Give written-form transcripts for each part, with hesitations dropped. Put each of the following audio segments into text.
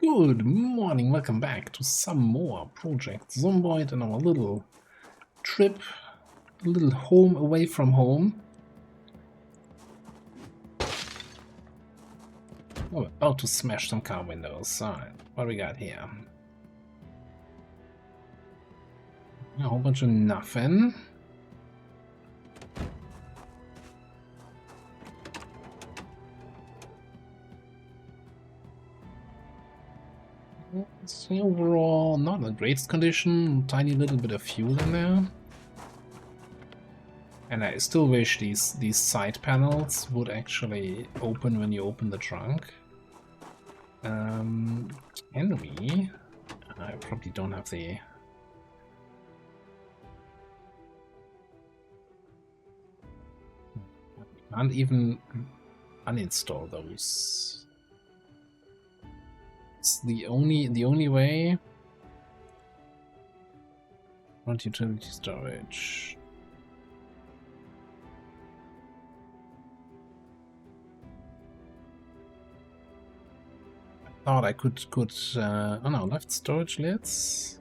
Good morning, welcome back to some more Project Zomboid and our little trip, a little home away from home. Oh, about to smash some car windows. Alright, what we got here? A whole bunch of nothing. It's overall not in the greatest condition, tiny little bit of fuel in there. And I still wish these side panels would actually open when you open the trunk. Can we? I probably don't have the... I can't even uninstall those. It's the only way. Want utility storage. I thought I could oh no, left storage lids.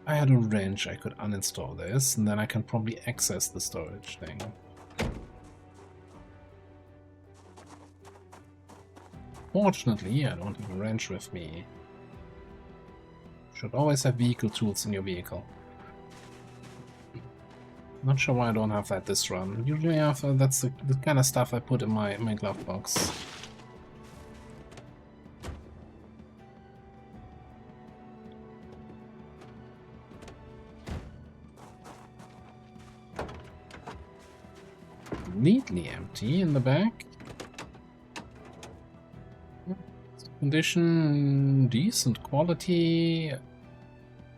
If I had a wrench, I could uninstall this, and then I can probably access the storage thing. Fortunately, I don't have a wrench with me. Should always have vehicle tools in your vehicle. Not sure why I don't have that this run. Usually I have, that's the kind of stuff I put in my glove box. Neatly empty in the back. Condition, decent quality,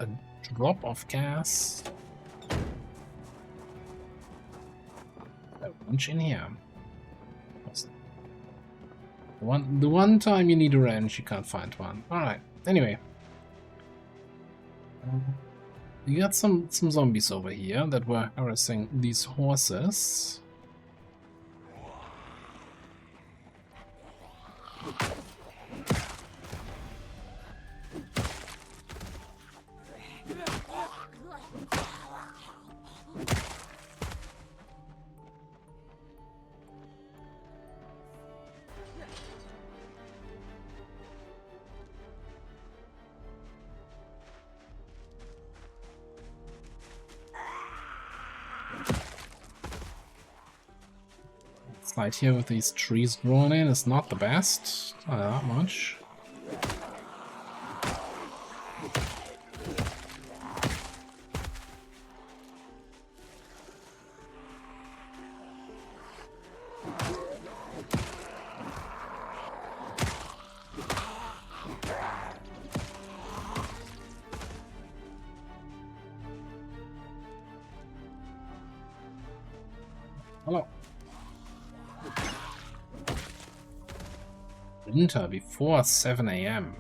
a drop of gas. A wrench in here. The one time you need a wrench, you can't find one. Alright, anyway. We got some zombies over here that were harassing these horses. Slide here with these trees growing in is not the best. Not that much. Hello. Winter before 7 AM.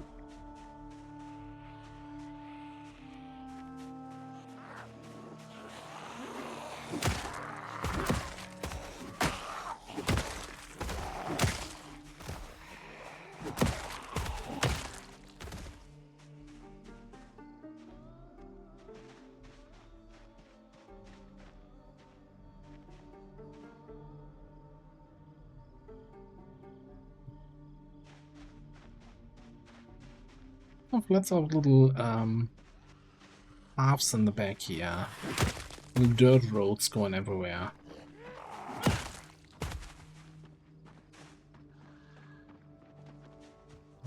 Let's have little paths in the back here. Little dirt roads going everywhere.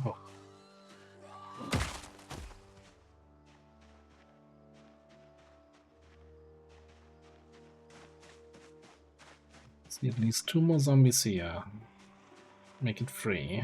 Oh. See at least 2 more zombies here. Make it free.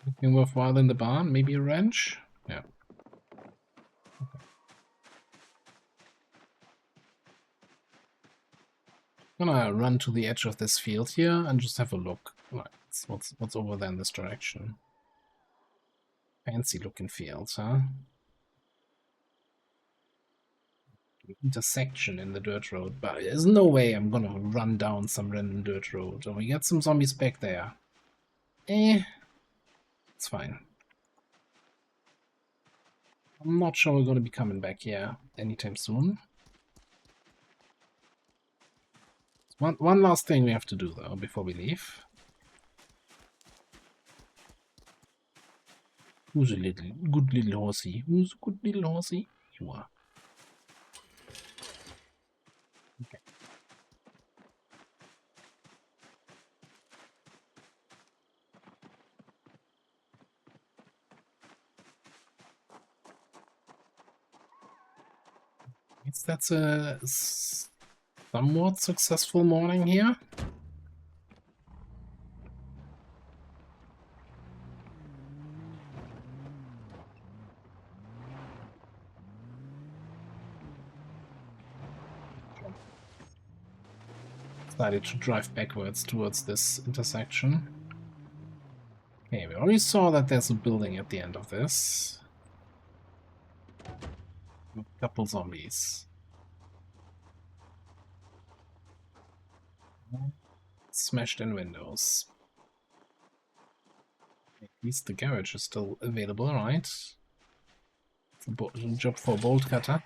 Anything worthwhile in the barn? Maybe a wrench? Yeah. Okay. I'm gonna run to the edge of this field here and just have a look. Right. What's over there in this direction? Fancy looking fields, huh? Intersection in the dirt road, but there's no way I'm gonna run down some random dirt road. And we got some zombies back there. It's fine. I'm not sure we're gonna be coming back here anytime soon. One last thing we have to do though before we leave. Who's a good little horsey? Who's a good little horsey? You are. Okay. Guess that's a somewhat successful morning here. Decided to drive backwards towards this intersection. Okay, we already saw that there's a building at the end of this. A couple zombies. Smashed in windows. At least the garage is still available, right? It's a job for a bolt cutter.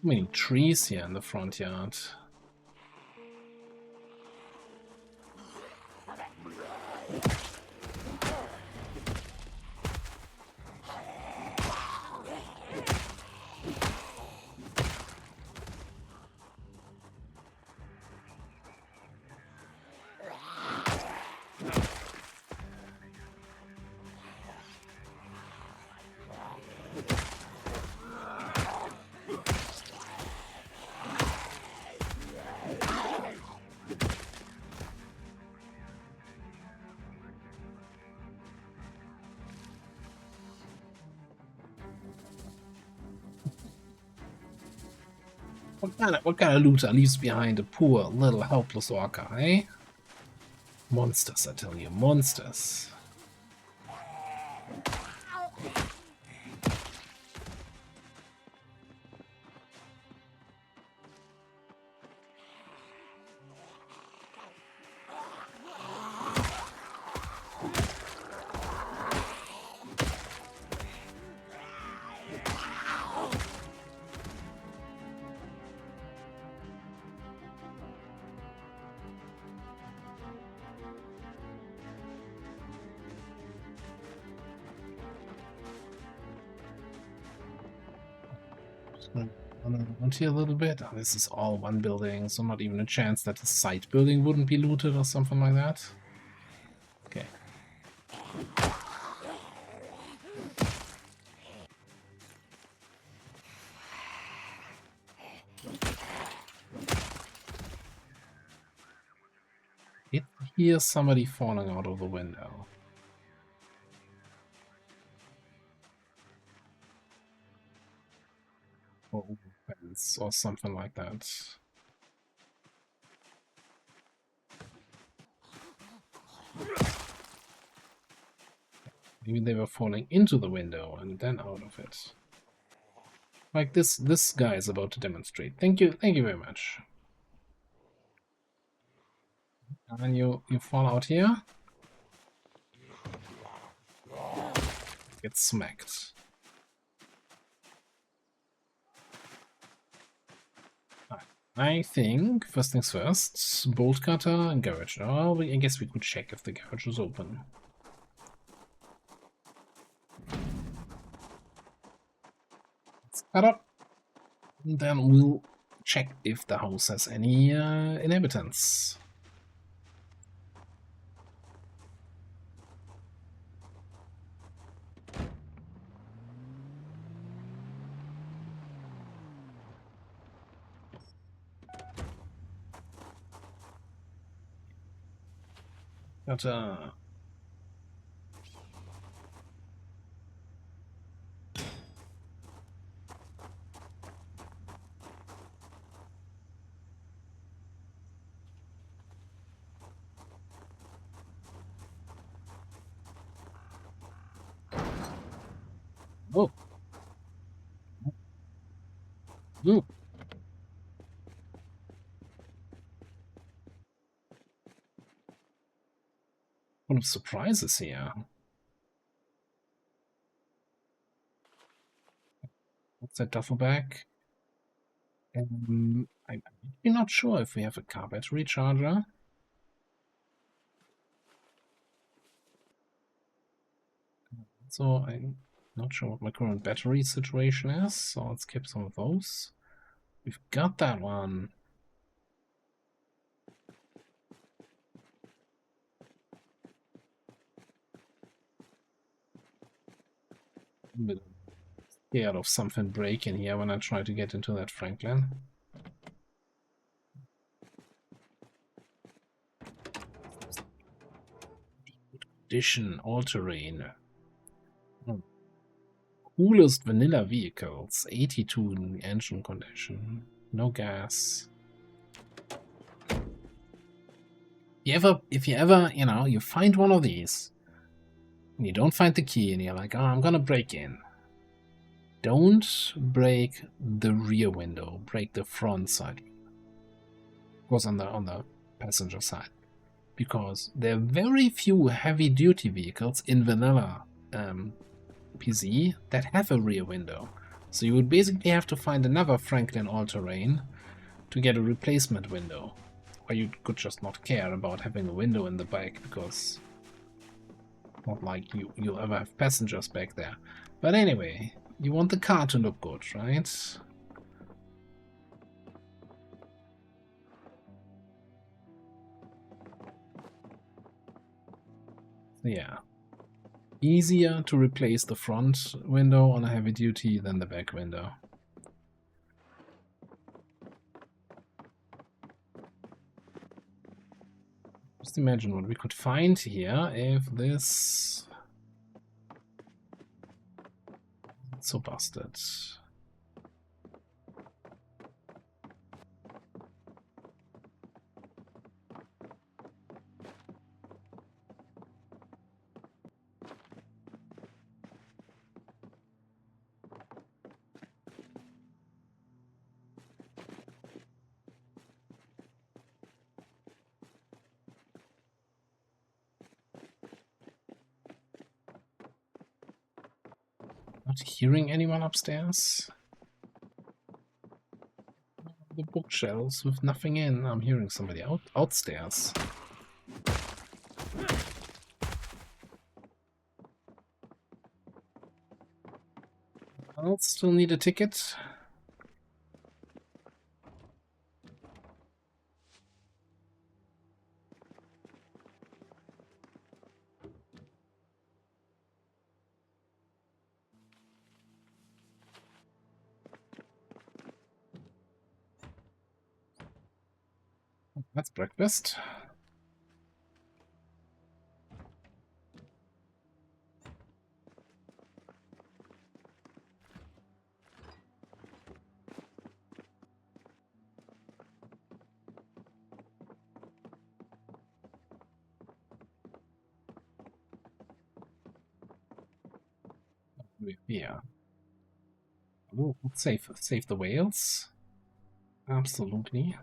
Too many trees here in the front yard. What kind of looter leaves behind a poor, little, helpless orca, eh? Monsters, I tell you, monsters. Around here a little bit. Oh, this is all one building, so not even a chance that the side building wouldn't be looted or something like that. Okay. Did hear somebody falling out of the window. Or something like that. Maybe they were falling into the window and then out of it. Like this guy is about to demonstrate. Thank you very much. And then you fall out here. Get smacked. I think, first things first, bolt cutter and garage. Oh, I guess we could check if the garage is open. Let's cut up. And then we'll check if the house has any inhabitants. But oh, no. Full of surprises here. What's that duffel bag? I'm actually not sure if we have a car battery charger. So I'm not sure what my current battery situation is. So let's keep some of those. We've got that one. I'm a bit scared of something breaking here when I try to get into that Franklin. Edition, all terrain. Coolest vanilla vehicles, 82 in engine condition, no gas. If you ever, you find one of these, and you don't find the key, and you're like, oh, I'm gonna break in. Don't break the rear window, break the front side. Of course, on the passenger side. Because there are very few heavy-duty vehicles in vanilla PC that have a rear window. So you would basically have to find another Franklin all-terrain to get a replacement window. Or you could just not care about having a window in the back, because not like you'll ever have passengers back there. But anyway, you want the car to look good, right? Yeah. Easier to replace the front window on a heavy duty than the back window. Just imagine what we could find here if this... so busted. Not hearing anyone upstairs? The bookshelves with nothing in. I'm hearing somebody outstairs. I'll still need a ticket. That's breakfast. Yeah. We'll save the whales. Absolutely.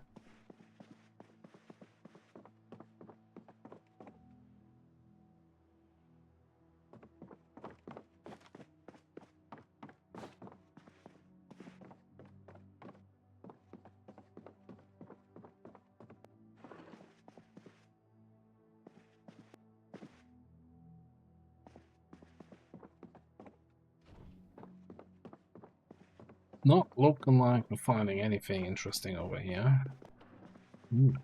Not looking like we're finding anything interesting over here. Ooh,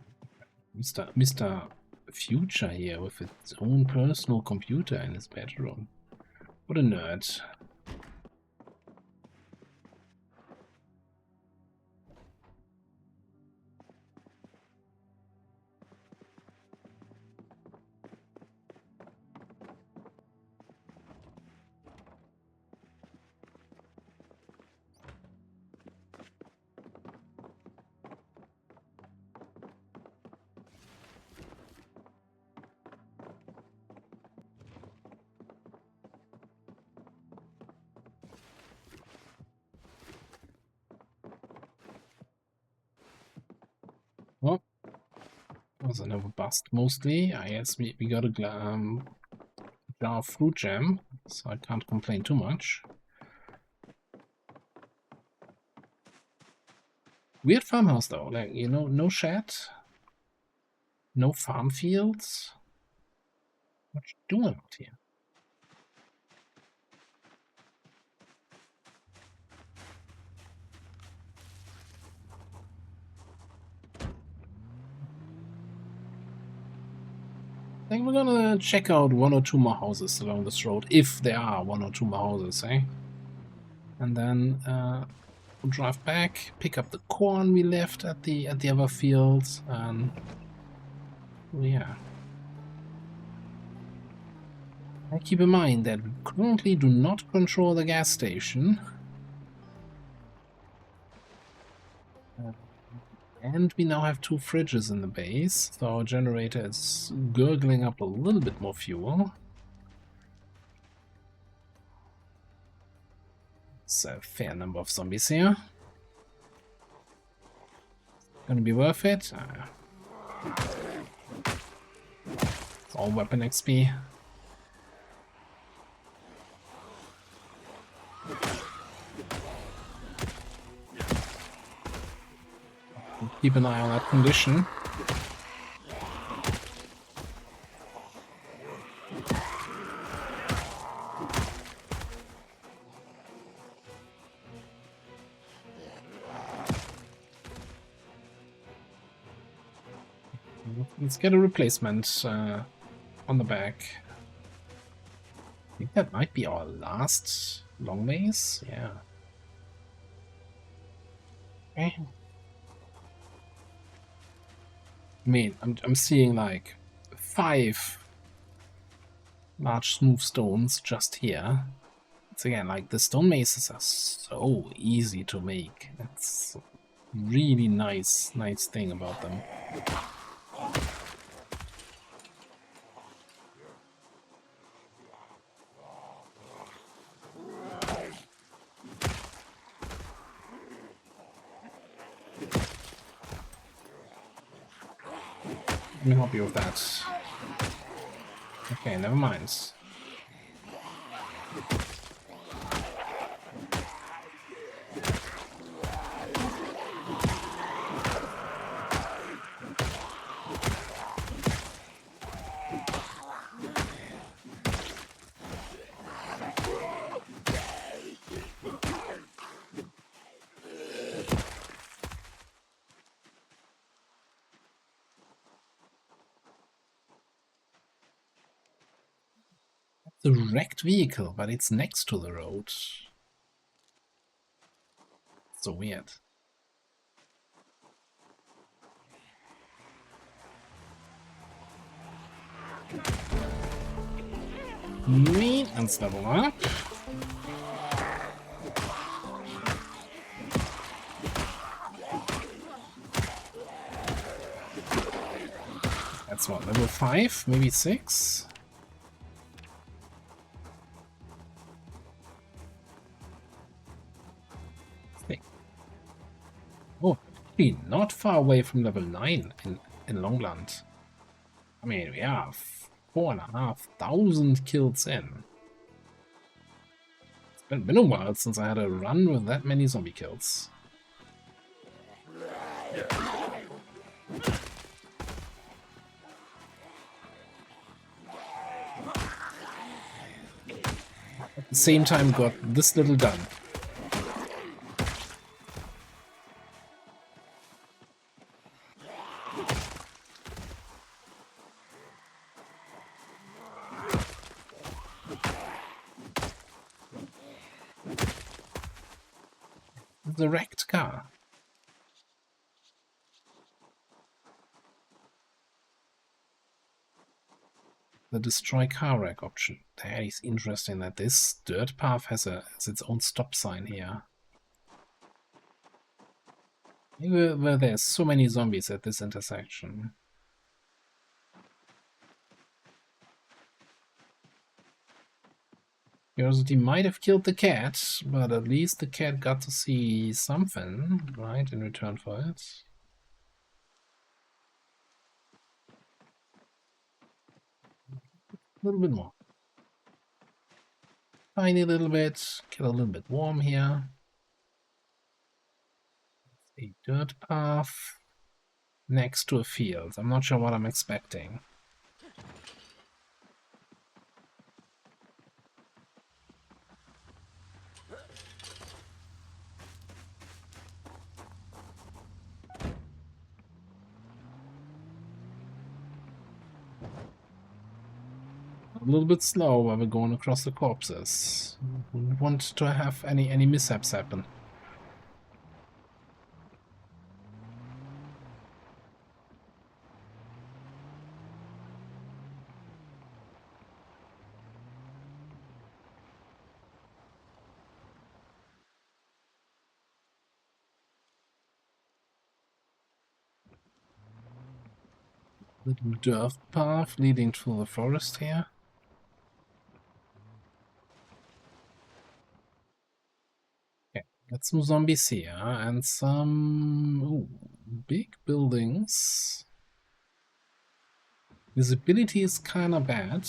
Mr. Future here with his own personal computer in his bedroom. What a nerd. because I never bust mostly. I guess we got a jar of fruit jam, so I can't complain too much. Weird farmhouse though, like, you know, no shed, no farm fields. What you doing out here? I think we're gonna check out 1 or 2 more houses along this road, if there are 1 or 2 more houses, eh? And then we'll drive back, pick up the corn we left at the other fields, and yeah. And keep in mind that we currently do not control the gas station. And we now have 2 fridges in the base, so our generator is gurgling up a little bit more fuel. It's a fair number of zombies here. Gonna be worth it. It's all weapon XP. Keep an eye on that condition. Let's get a replacement on the back. I think that might be our last long maze. Yeah. Okay. I mean, I'm seeing like 5 large smooth stones just here. It's again like the stone mazes are so easy to make. That's really nice thing about them. Let me help you with that. Okay, never mind. The wrecked vehicle, but it's next to the road. So weird. Maintenance level up. That's what, level 5, maybe 6? Oh, not far away from level 9 in Longland. I mean, we have 4,500 kills in. It's been a while since I had a run with that many zombie kills. At the same time, got this little done. The wrecked car. The destroy car wreck option. That is interesting that this dirt path has its own stop sign here. Maybe where there's so many zombies at this intersection. Curiosity might have killed the cat, but at least the cat got to see something, right, in return for it. little bit more. Tiny little bit. Get a little bit warm here. A dirt path next to a field. I'm not sure what I'm expecting. A little bit slow while we're going across the corpses. We don't want to have any mishaps happen. Little dirt path leading to the forest here. Got some zombies here and some big buildings. Visibility is kinda bad.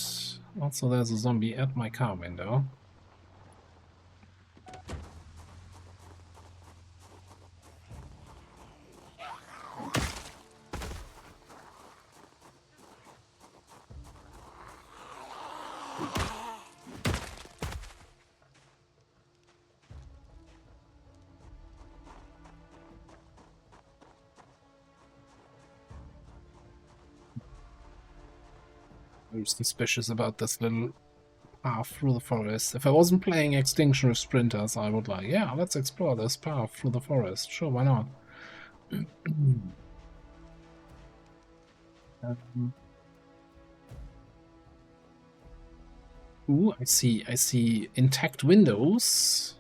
Also, there's a zombie at my car window. I'm suspicious about this little path through the forest. If I wasn't playing Extinction with sprinters, I would like, yeah, let's explore this path through the forest. Sure, why not? Ooh, I see intact windows.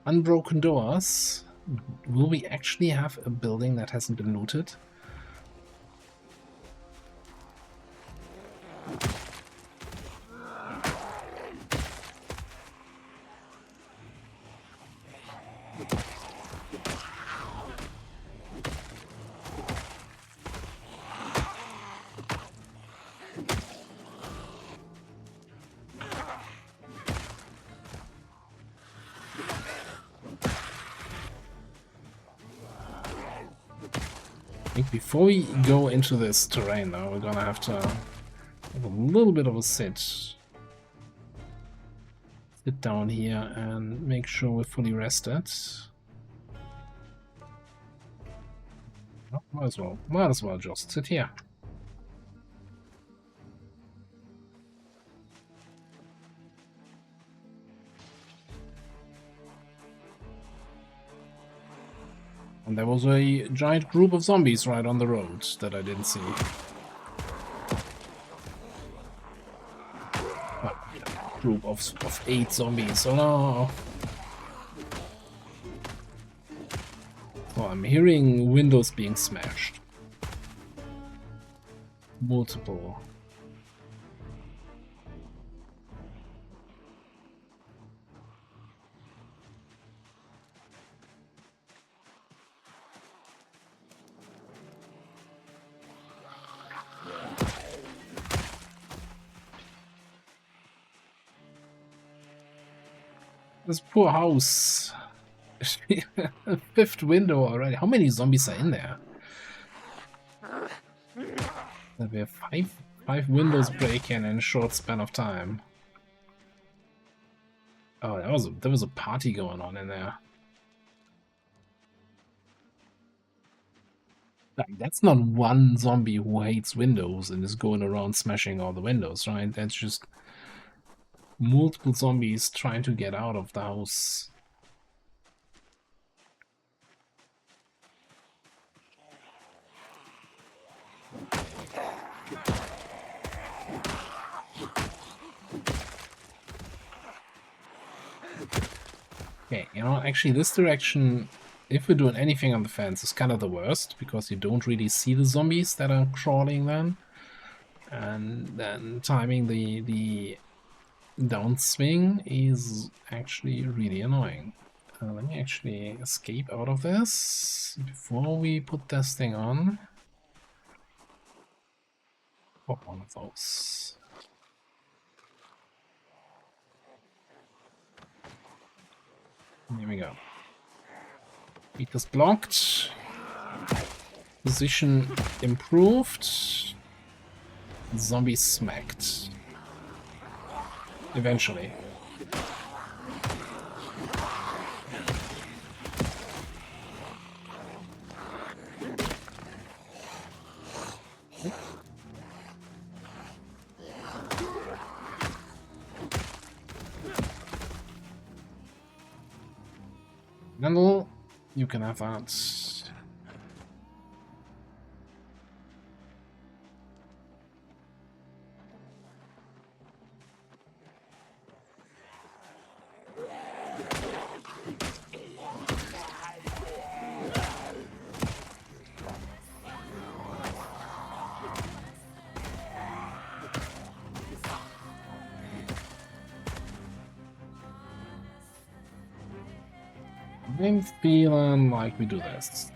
Unbroken doors. Will we actually have a building that hasn't been looted? I think before we go into this terrain though, we're gonna have to have a little bit of a sit down here and make sure we're fully rested. Oh, might as well just sit here. And there was a giant group of zombies right on the road that I didn't see. Well, group of 8 zombies, oh no! Oh, I'm hearing windows being smashed. Multiple. This poor house. 5th window already. How many zombies are in there? We have five windows breaking in a short span of time. Oh, there was a party going on in there. Like, that's not one zombie who hates windows and is going around smashing all the windows, right? That's just multiple zombies trying to get out of the house. Okay, you know, actually this direction, if we're doing anything on the fence, is kind of the worst, because you don't really see the zombies that are crawling then. And then timing the downswing is actually really annoying. Let me actually escape out of this before we put this thing on. Pop one of those. Here we go. Beat is blocked. Position improved. Zombie smacked. Eventually. Handle, you can have that. I'm feeling like we do this.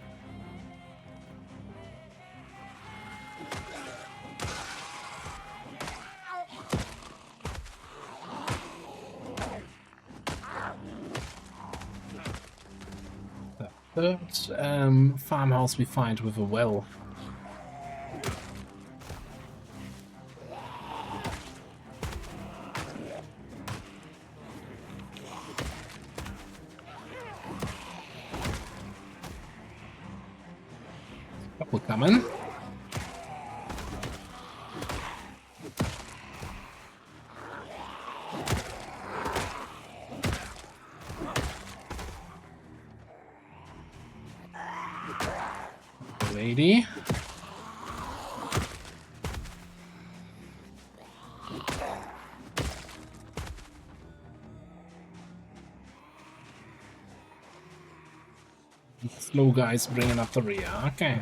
The third farmhouse we find with a well. Couple coming. Lady. Slow guys bringing up the rear. Okay.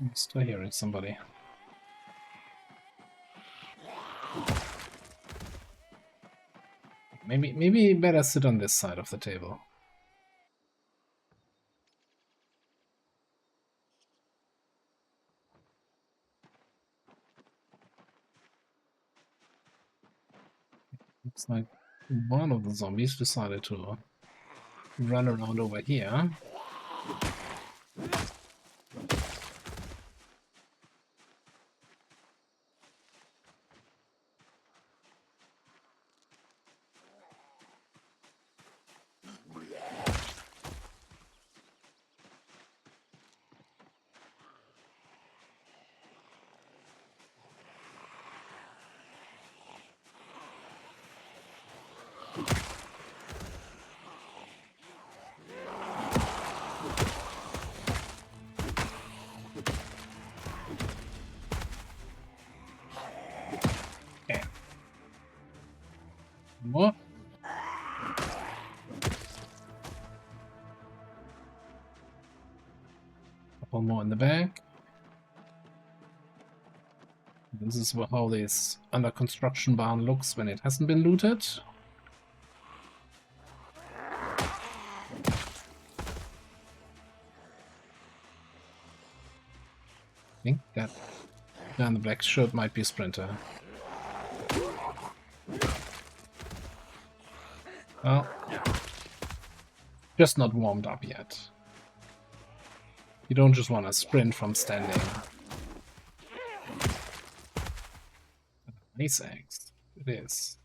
I'm still hearing somebody. Maybe better sit on this side of the table. Looks like one of the zombies decided to run around over here. Okay. More. Couple more in the back. This is how this under construction barn looks when it hasn't been looted. I think that guy in the black shirt might be a sprinter. Well, just not warmed up yet. You don't just want to sprint from standing. Nice axe. It is.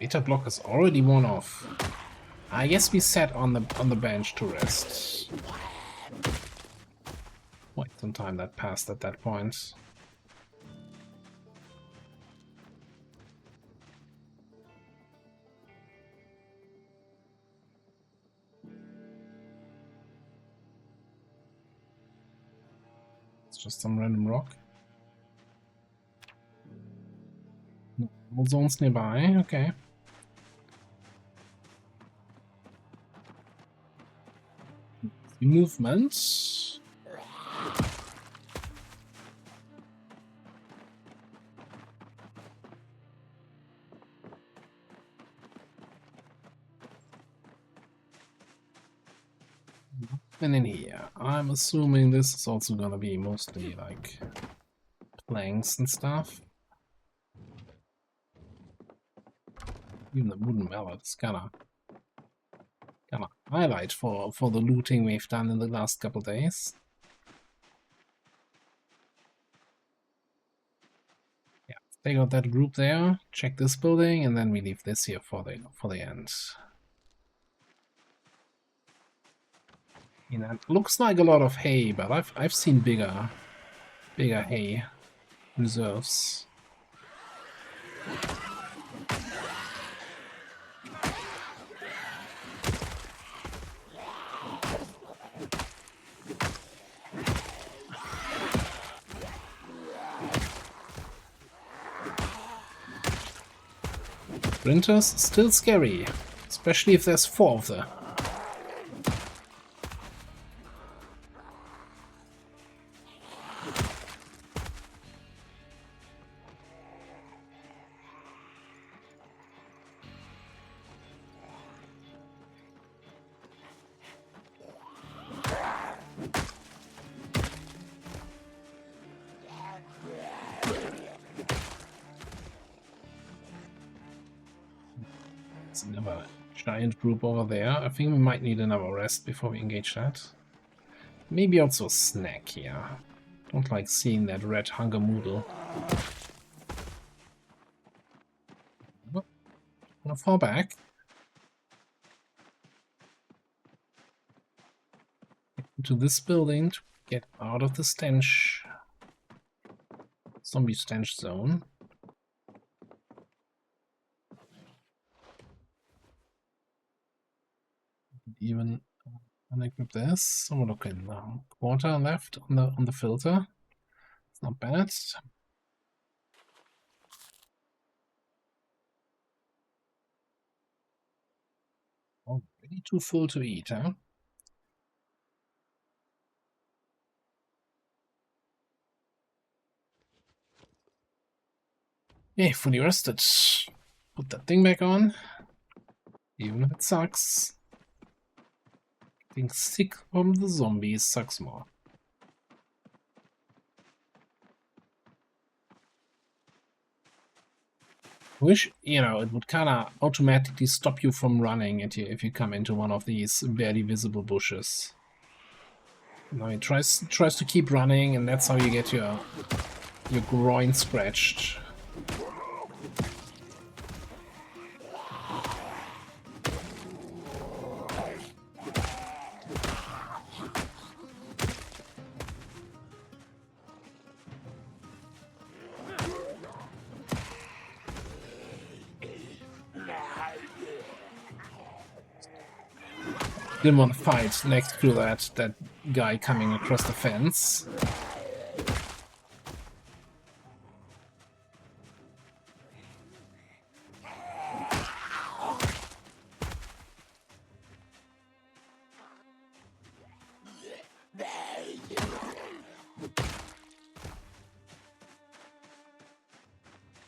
Beta block is already worn off. I guess we sat on the bench to rest. Quite some time that passed at that point. It's just some random rock. No zones nearby, okay. Movements. And in here, I'm assuming this is also gonna be mostly like planks and stuff. Even the wooden mallet is kinda highlight for the looting we've done in the last couple days. Yeah, take out that group there, check this building, and then we leave this here for the end. You know, it looks like a lot of hay, but I've seen bigger hay reserves. Sprinters still scary, especially if there's 4 of them. Another giant group over there. I think we might need another rest before we engage that. Maybe also a snack here. Don't like seeing that red hunger moodle. I'm gonna fall back. Into this building to get out of the stench. Zombie stench zone. Even unequip this. So we're looking quarter left on the filter. It's not bad. Oh, really too full to eat, huh? Yeah, fully rested. Put that thing back on. Even if it sucks. Getting sick from the zombies sucks more. Wish, you know, it would kind of automatically stop you from running if you come into one of these barely visible bushes. Now it tries to keep running, and that's how you get your groin scratched. Didn't want to fight next to that guy coming across the fence.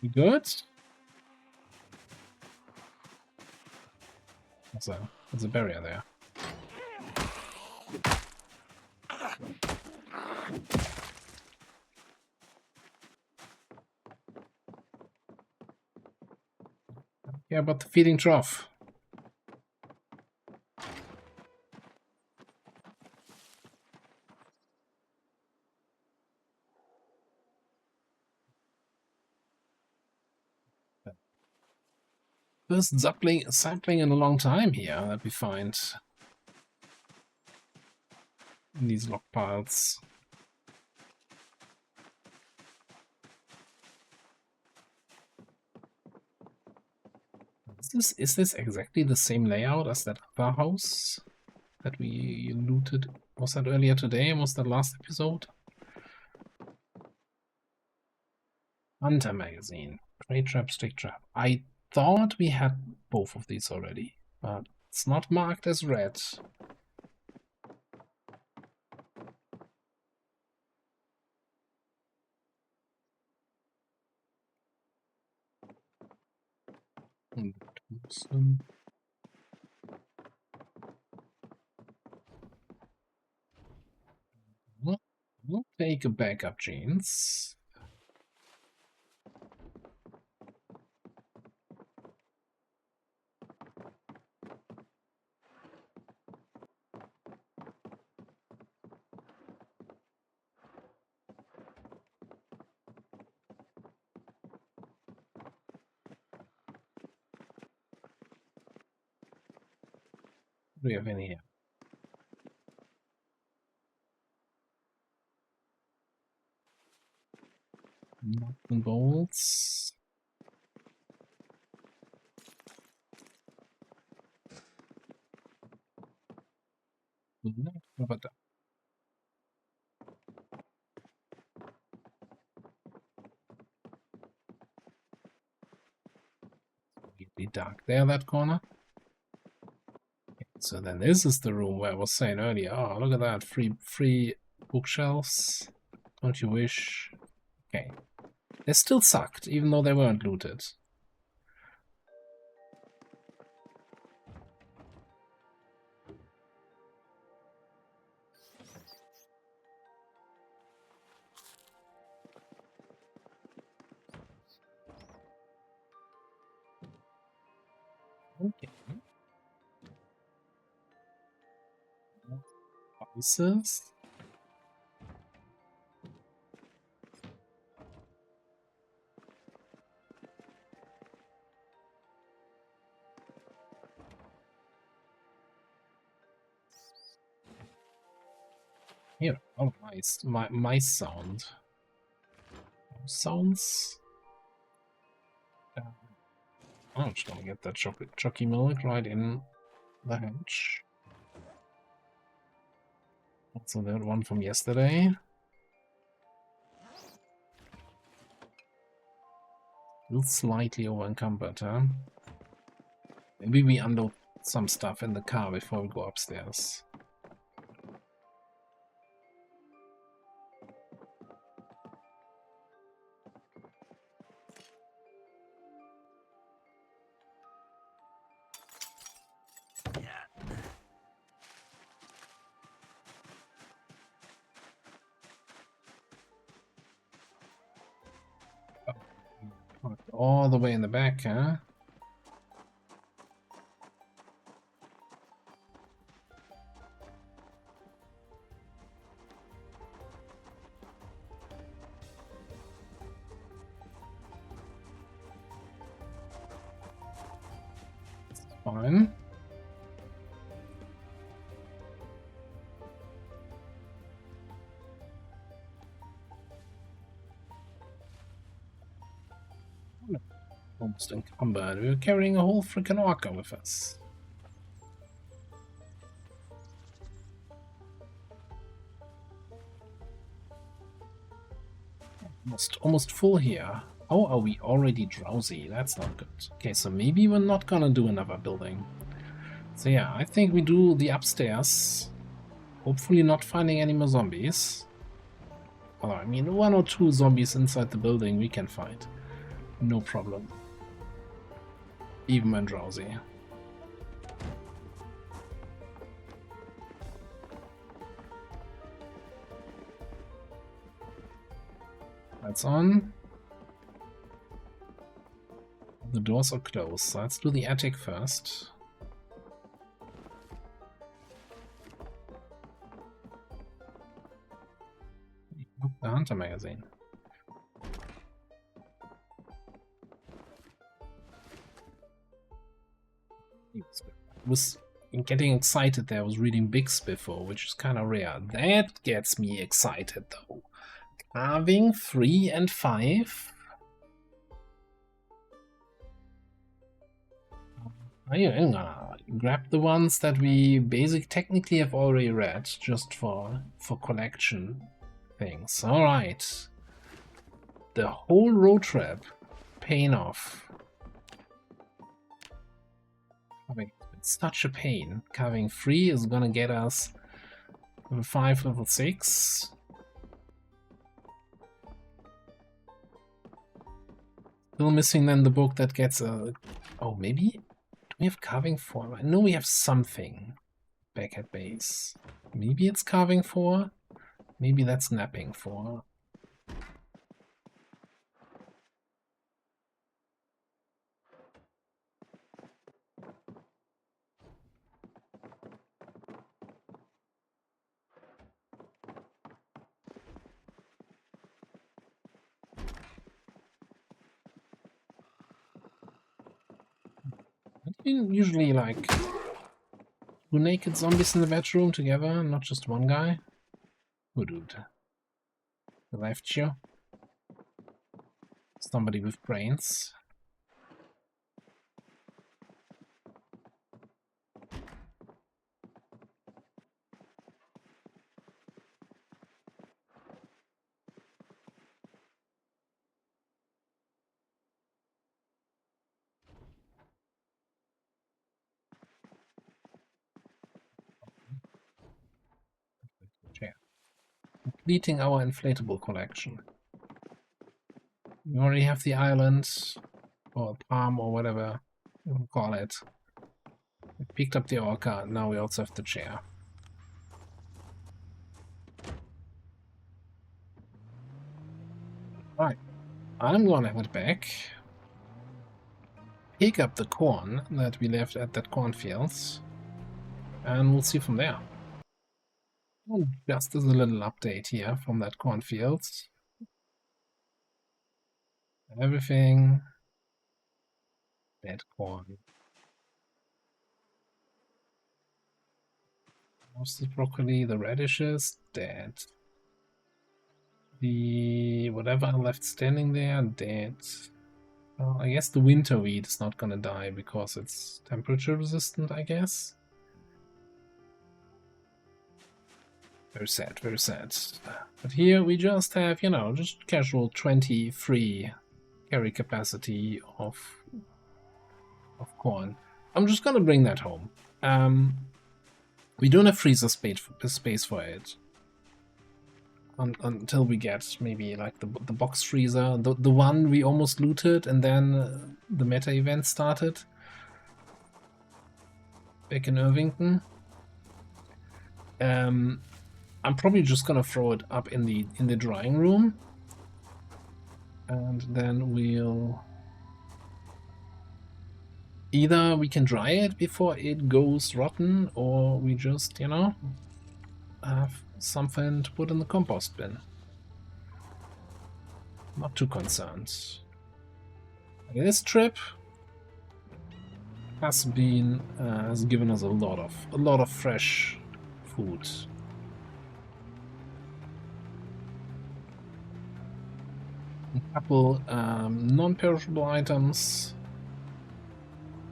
You good? There's a barrier there. Yeah, but the feeding trough. First sapling in a long time here that we find in these log piles. Is this exactly the same layout as that other house that we looted? Was that earlier today? Was that last episode? Hunter magazine. Prey trap, stick trap. I thought we had both of these already, but it's not marked as red. We'll take a backup jeans. What do we have in here? Nuts and bolts. What about that? Really dark there, that corner. So then this is the room where I was saying earlier, oh, look at that, free bookshelves. Don't you wish? Okay. They still sucked, even though they weren't looted. Okay. Spices. Here, oh, nice. My sound. Sounds. I'm just gonna get that chocolate milk right in the hatch. Also that one from yesterday. Still slightly over encumbered, huh? Maybe we unload some stuff in the car before we go upstairs. All the way in the back, huh? Fine. Almost encumbered. We were carrying a whole freaking orca with us. Almost full here. Oh, are we already drowsy? That's not good. Okay, so maybe we're not gonna do another building. So yeah, I think we do the upstairs. Hopefully not finding any more zombies. Although, I mean, 1 or 2 zombies inside the building we can find. No problem. Even when drowsy. Lights on. The doors are closed, so let's do the attic first. The Hunter magazine. was getting excited there. I was reading Bigs before, which is kind of rare. That gets me excited though. Carving 3 and 5. I'm gonna grab the ones that we technically have already read, just for collection things. Alright. The whole road trip paying off. It's such a pain. Carving 3 is gonna get us level 5, level 6. Still missing then the book that gets a... Oh, maybe? Do we have carving 4? I know we have something back at base. Maybe it's carving 4? Maybe that's napping 4. Usually like 2 naked zombies in the bedroom together, not just one guy. Who dude? Who left you? Somebody with brains. Completing our inflatable collection. We already have the island, or palm, or whatever you call it. We picked up the orca, now we also have the chair. Right, I'm gonna head back, pick up the corn that we left at that cornfields, and we'll see from there. Just as a little update here from that cornfields. Everything dead corn. Most of the broccoli, the radishes, dead. The whatever left standing there, dead. Well, I guess the winter wheat is not gonna die because it's temperature resistant, I guess. Very sad, very sad. But here we just have, you know, just casual 23 carry capacity of corn. I'm just gonna bring that home. We don't have freezer space for it. Until we get maybe like the box freezer, the one we almost looted and then the meta event started back in Irvington. I'm probably just gonna throw it up in the drying room, and then we'll either we can dry it before it goes rotten, or we just, you know, have something to put in the compost bin. Not too concerned. This trip has given us a lot of fresh food. A couple non-perishable items.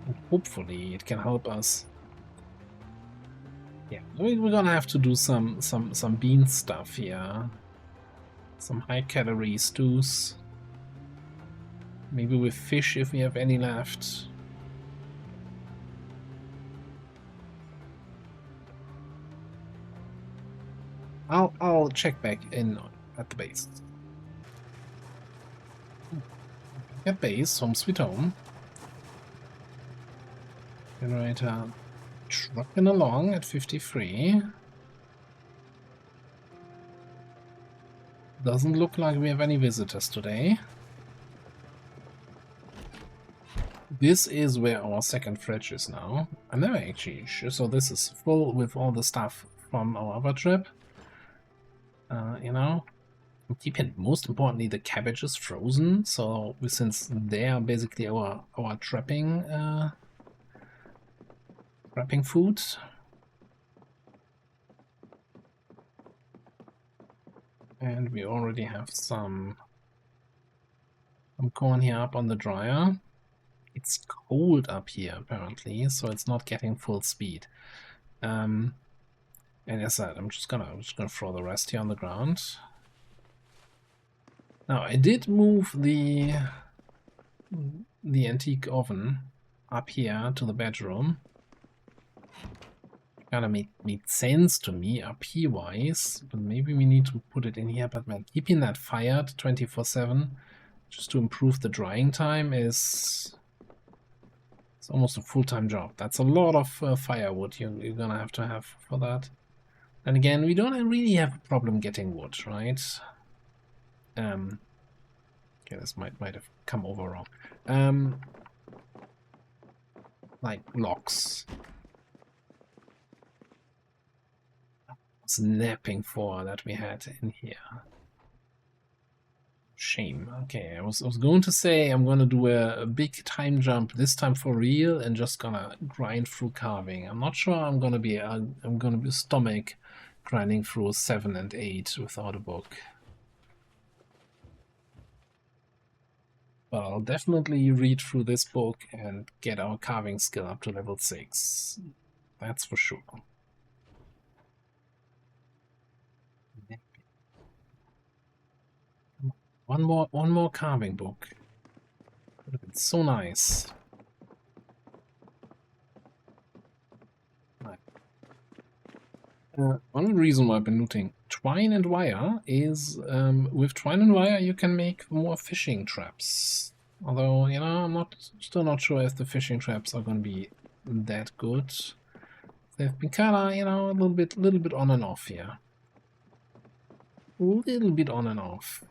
And hopefully it can help us. Yeah, we're gonna have to do some bean stuff here. Some high-calorie stews. Maybe with fish if we have any left. I'll check back in at the base. At base, home sweet home. Generator trucking along at 53. Doesn't look like we have any visitors today. This is where our second fridge is now. I never actually sure. So this is full with all the stuff from our other trip. You know, keep in most importantly, the cabbage is frozen. So since they are basically our trapping Grabbing food. And we already have some corn here up on the dryer. It's cold up here apparently, so it's not getting full speed. And as I said, I'm just gonna throw the rest here on the ground. Now I did move the antique oven up here to the bedroom. Kinda made sense to me up here wise, but maybe we need to put it in here. But man, keeping that fired 24/7 just to improve the drying time it's almost a full-time job. That's a lot of firewood you're gonna have for that. And again, we don't really have a problem getting wood, right? Okay, this might have come over wrong. Like logs. Snapping for that we had in here. Shame. Okay, I was going to say I'm gonna do a big time jump this time for real and just gonna grind through carving. I'm not sure I'm gonna be stomach grinding through 7 and 8 without a book. But I'll definitely read through this book and get our carving skill up to level 6. That's for sure. One more carving book. Would have been so nice. One reason why I've been looting twine and wire is with twine and wire you can make more fishing traps. Although, you know, I'm still not sure if the fishing traps are going to be that good. They've been kind of, you know, a little bit on and off here. A little bit on and off.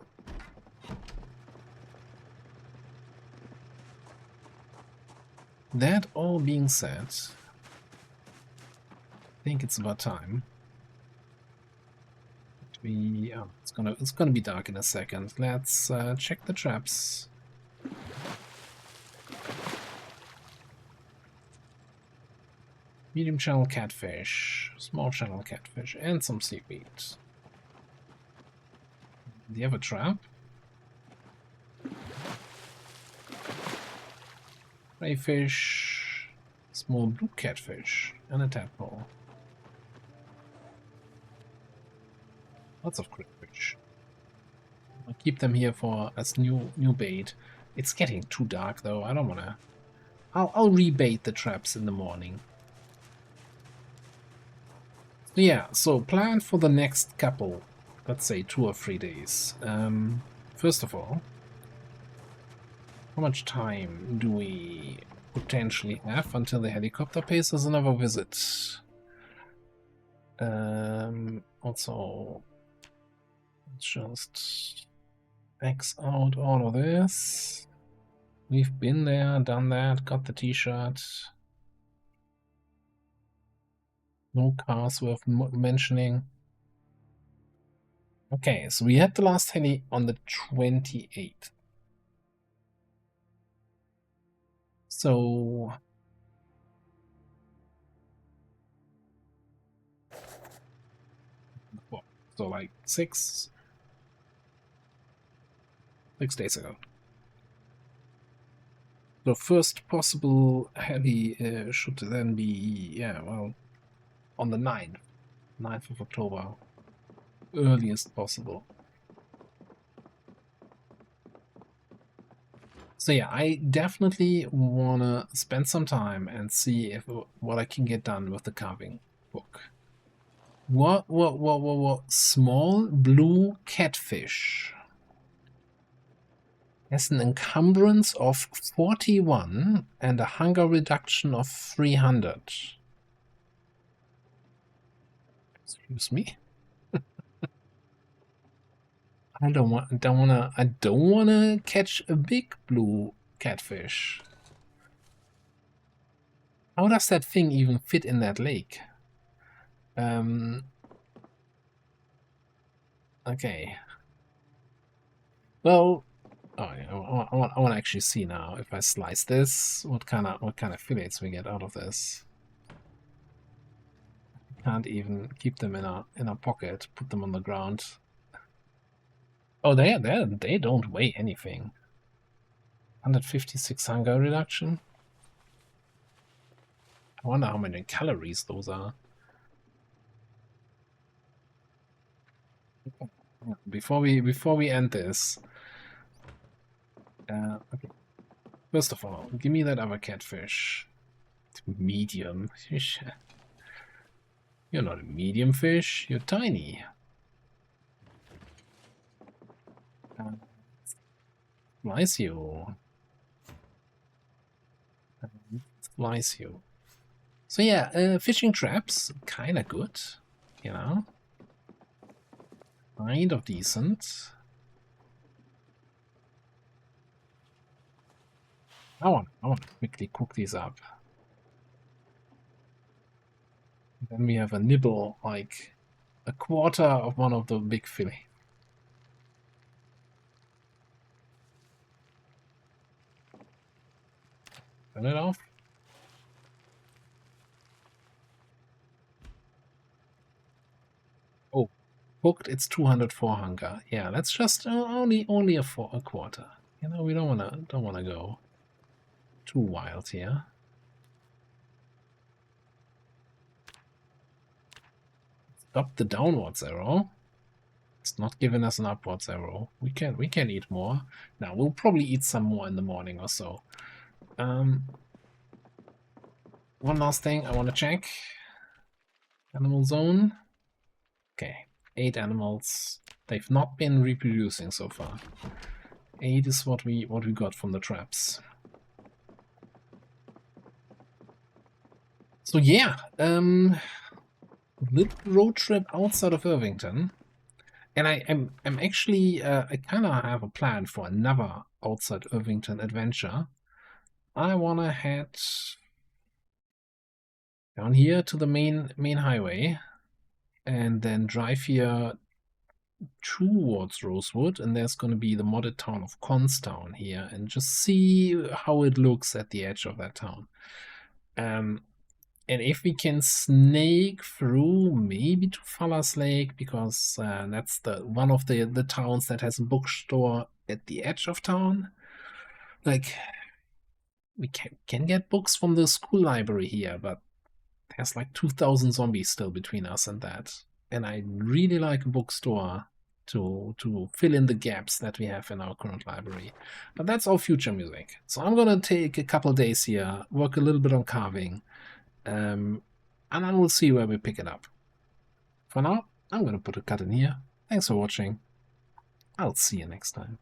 That all being said, I think it's about time. It's gonna be dark in a second. Let's check the traps. Medium channel catfish, small channel catfish, and some seaweed. Do you have a trap? Crayfish, small blue catfish, and a tadpole. Lots of crayfish. I'll keep them here as new bait. It's getting too dark though. I don't wanna. I'll rebait the traps in the morning. So yeah. So plan for the next couple. Let's say 2 or 3 days. First of all, how much time do we potentially have until the helicopter pays us another visit? Also, let's just X out all of this. We've been there, done that, got the t-shirt. No cars worth mentioning. Okay, so we had the last heli on the 28th. So like 6 days ago. The first possible heli should then be, yeah, well, on the 9th of October, earliest possible. So yeah, I definitely wanna spend some time and see what I can get done with the carving book. What? Small blue catfish has an encumbrance of 41 and a hunger reduction of 300. Excuse me. I don't wanna catch a big blue catfish. How does that thing even fit in that lake? Okay. Well, I want to actually see now if I slice this, what kind of fillets we get out of this. can't even keep them in a pocket. Put them on the ground. Oh, they don't weigh anything. 156 hunger reduction. I wonder how many calories those are. Before we end this, okay. First of all, give me that other catfish. Medium. You're not a medium fish. You're tiny. Slice you. Slice you. So yeah, fishing traps, kind of good, you know. Kind of decent. I want to quickly cook these up. And then we have a nibble, like a quarter of one of the big fillet. Turn it off. Oh, cooked. It's 204 hunger. Yeah, that's just only a quarter. You know, we don't wanna go too wild here. Stop the downwards arrow. It's not giving us an upwards arrow. We can eat more. Now we'll probably eat some more in the morning or so. One last thing I want to check. Animal zone. Okay, 8 animals. They've not been reproducing so far. 8 is what we got from the traps. So yeah, little road trip outside of Irvington, and I'm actually I kind of have a plan for another outside Irvington adventure. I wanna head down here to the main highway, and then drive here towards Rosewood, and there's going to be the modded town of Constown here, and just see how it looks at the edge of that town. And if we can snake through maybe to Fallas Lake, because that's one of the towns that has a bookstore at the edge of town. Like, we can get books from the school library here, but there's like 2,000 zombies still between us and that. And I really like a bookstore to fill in the gaps that we have in our current library. But that's all future music. So I'm gonna take a couple days here, work a little bit on carving, and then we'll see where we pick it up. For now, I'm gonna put a cut in here. Thanks for watching. I'll see you next time.